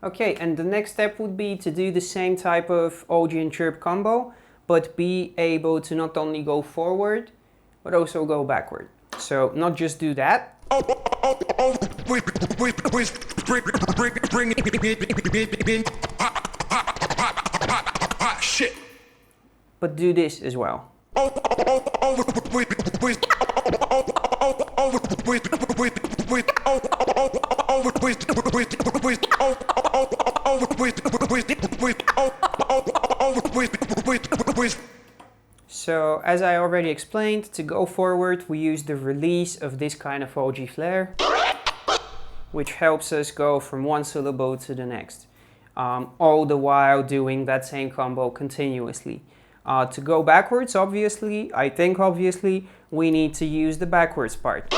Okay, and the next step would be to do the same type of OG and chirp combo, but be able to not only go forward, but also go backward. So not just do that. But do this as well. So, as I already explained, to go forward we use the release of this kind of OG flare, which helps us go from one syllable to the next, all the while doing that same combo continuously. To go backwards, obviously, we need to use the backwards part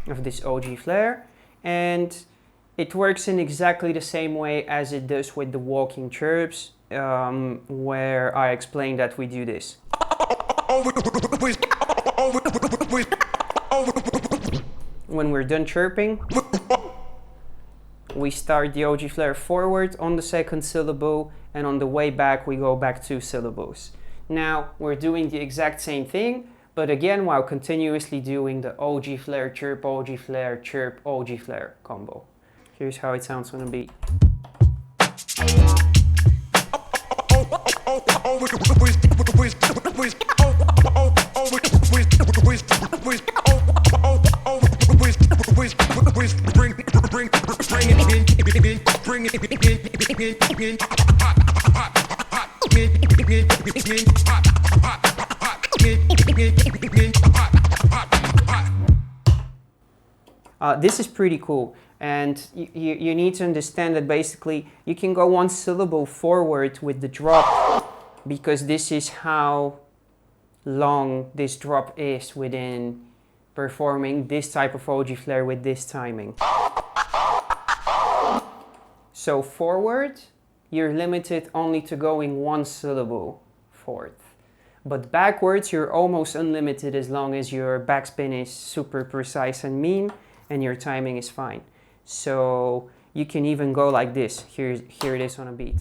of this OG flare, and it works in exactly the same way as it does with the walking chirps, where I explained that we do this. When we're done chirping, we start the OG flare forward on the second syllable, and on the way back we go back 2 syllables. Now we're doing the exact same thing, but again while continuously doing the OG flare, chirp, OG flare, chirp, OG flare combo. Here's how it sounds on a beat. This is pretty cool, and you need to understand that basically you can go one syllable forward with the drop, because this is how long this drop is within performing this type of OG flare with this timing. So forward, you're limited only to going one syllable forward. But backwards, you're almost unlimited as long as your backspin is super precise and mean and your timing is fine. So you can even go like this. Here it is on a beat.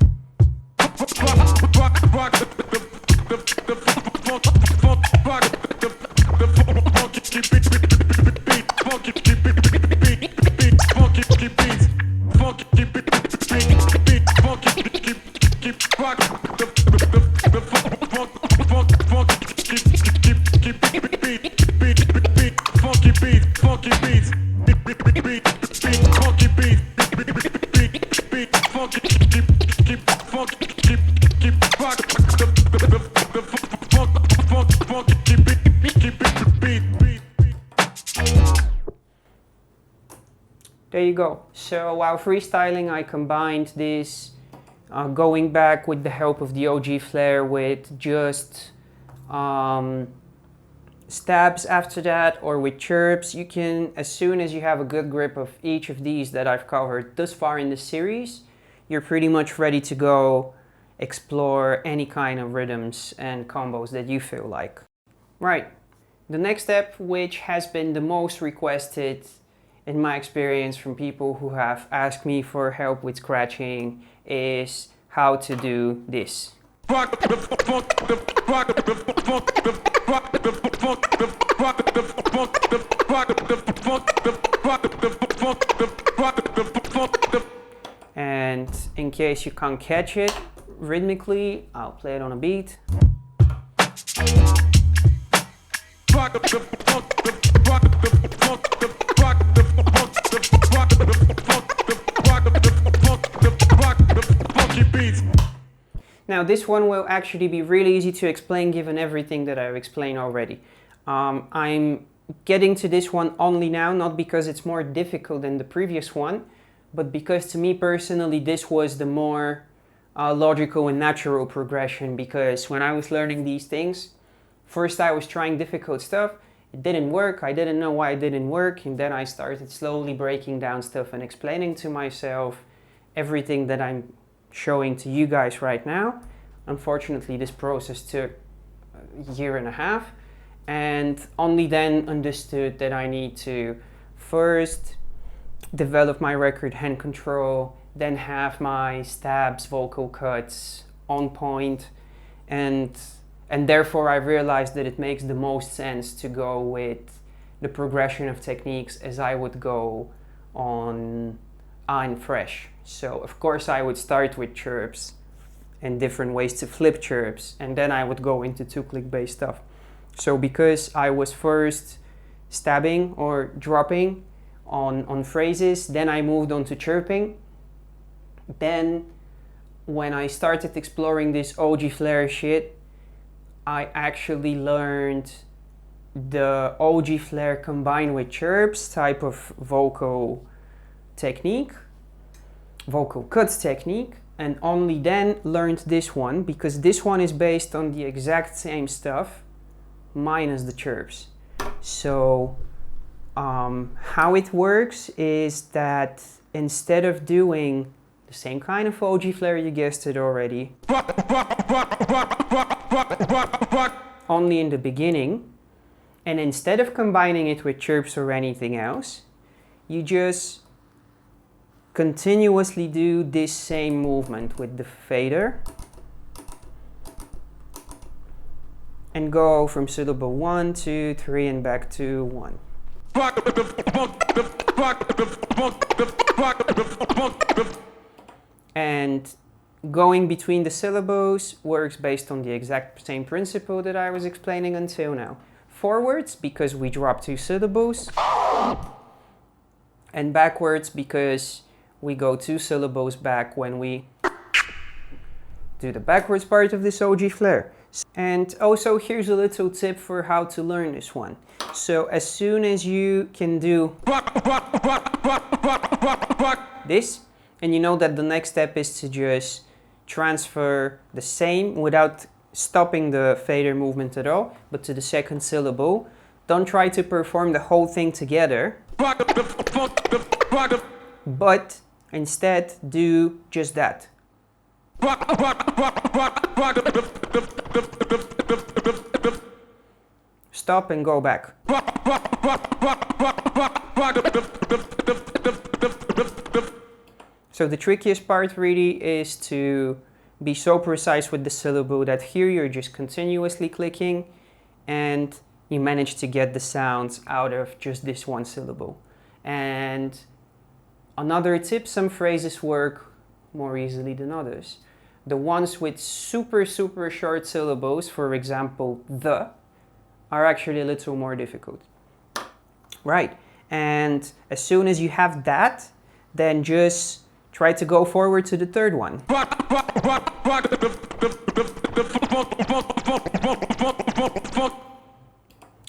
There you go. So while freestyling, I combined this going back with the help of the OG flare with just stabs after that, or with chirps. You can, as soon as you have a good grip of each of these that I've covered thus far in the series, you're pretty much ready to go explore any kind of rhythms and combos that you feel like. Right, the next step, which has been the most requested in my experience from people who have asked me for help with scratching, is how to do this. And in case you can't catch it rhythmically, I'll play it on a beat. Now this one will actually be really easy to explain given everything that I've explained already. I'm getting to this one only now, not because it's more difficult than the previous one, but because to me personally this was the more logical and natural progression, because when I was learning these things, first I was trying difficult stuff, it didn't work, I didn't know why it didn't work, and then I started slowly breaking down stuff and explaining to myself everything that I'm showing to you guys right now. Unfortunately, this process took a year and a half, and only then understood that I need to first develop my record hand control, then have my stabs, vocal cuts on point, and therefore I realized that it makes the most sense to go with the progression of techniques as I would go on I'm fresh. So of course I would start with chirps and different ways to flip chirps, and then I would go into 2-click based stuff. So because I was first stabbing or dropping on phrases, then I moved on to chirping. Then when I started exploring this OG flare shit, I actually learned the OG flare combined with chirps type of vocal technique, vocal cuts technique, and only then learned this one, because this one is based on the exact same stuff minus the chirps. So how it works is that instead of doing the same kind of OG flare, you guessed it already, only in the beginning, and instead of combining it with chirps or anything else, you just continuously do this same movement with the fader and go from syllable 1, 2, 3 and back to 1. And going between the syllables works based on the exact same principle that I was explaining until now. Forwards because we drop 2 syllables, and backwards because we go 2 syllables back when we do the backwards part of this OG flare. And also here's a little tip for how to learn this one. So as soon as you can do this, and you know that the next step is to just transfer the same without stopping the fader movement at all, but to the second syllable. Don't try to perform the whole thing together, but instead do just that. Stop and go back. So the trickiest part really is to be so precise with the syllable that here you're just continuously clicking and you manage to get the sounds out of just this one syllable. And another tip, some phrases work more easily than others. The ones with super short syllables, for example, the, are actually a little more difficult. Right, and as soon as you have that, then just try to go forward to the third one.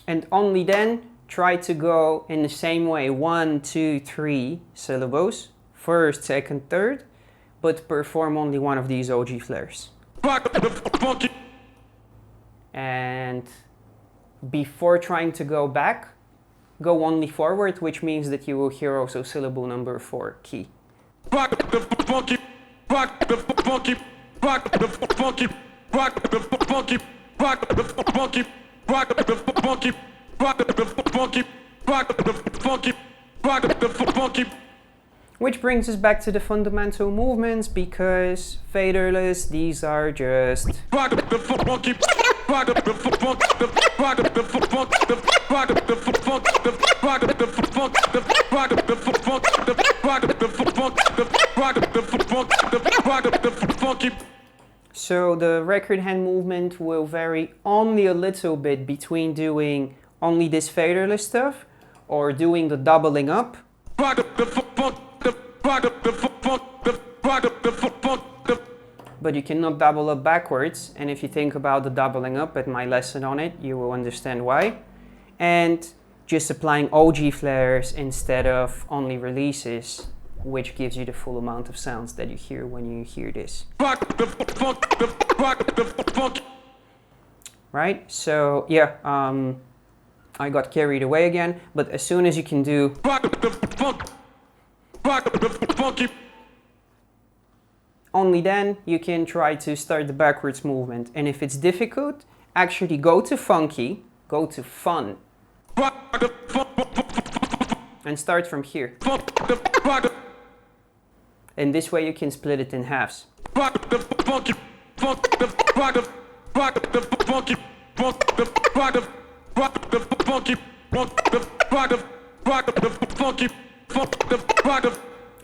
And only then try to go in the same way, 1, 2, 3 syllables, first, second, third, but perform only one of these OG flares. And before trying to go back, go only forward, which means that you will hear also syllable number 4, key. Which brings us back to the fundamental movements, because faderless, these are just so the record hand movement will vary only a little bit between doing only this faderless stuff or doing the doubling up. But you cannot double up backwards, and if you think about the doubling up at my lesson on it, you will understand why. And just applying OG flares instead of only releases, which gives you the full amount of sounds that you hear when you hear this. Right? So yeah, I got carried away again, but as soon as you can do only then you can try to start the backwards movement. And if it's difficult, actually go to funky, go to fun, and start from here. and this way you can split it in halves.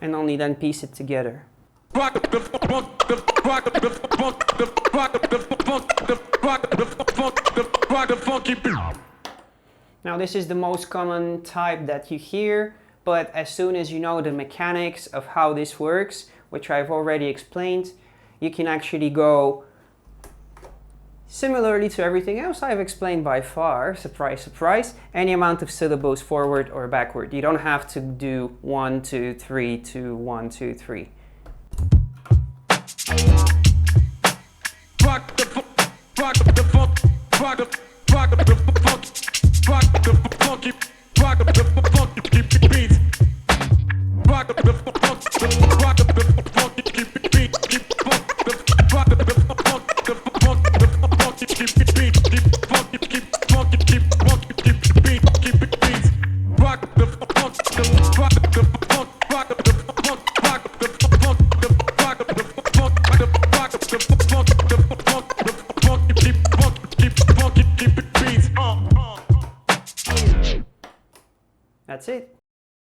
And only then piece it together. Now this is the most common type that you hear, but as soon as you know the mechanics of how this works, which I've already explained, you can actually go similarly to everything else I've explained by far, surprise, surprise, any amount of syllables forward or backward. You don't have to do 1, 2, 3 to 1, 2, 3. That's it.